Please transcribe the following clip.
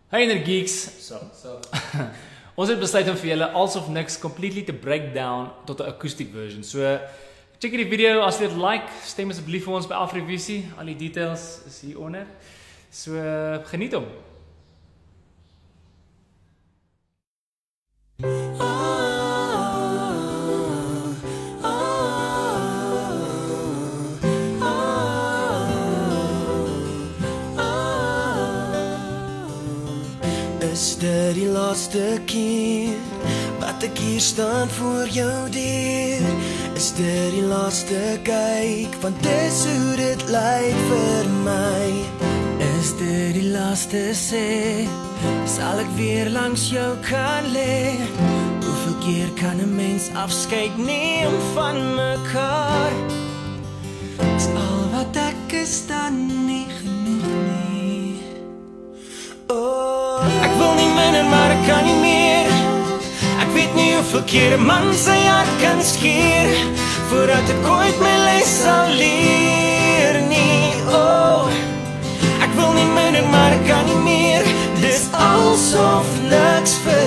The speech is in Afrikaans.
Hey Energieks, So. ons het besluit om vir julle Als of Niks completely te break down tot 'n akoestiek version. So, check hierdie video as jy dit like, stem asseblief vir ons by Afrivisie. Al die details is hier onder. So, geniet hom. Is dit die laaste keer wat ek hier staan voor jou deur? Is dit die laaste kyk, want dis hoe dit lyk vir my. Is dit die laaste sê, sal ek weer langs jou kan lê? Hoeveel keer kan 'n mens afskeid neem van mekaar? Is al wat ek is dan nie genoeg nie? Oh, ek wil nie minder, maar ek kan nie meer. Ek weet nie hoeveel keer 'n man sy hart kan skeer voordat ek ooit my les sal leer nie. Oh, ek wil nie minder, maar ek kan nie meer. Dis alsof niks vir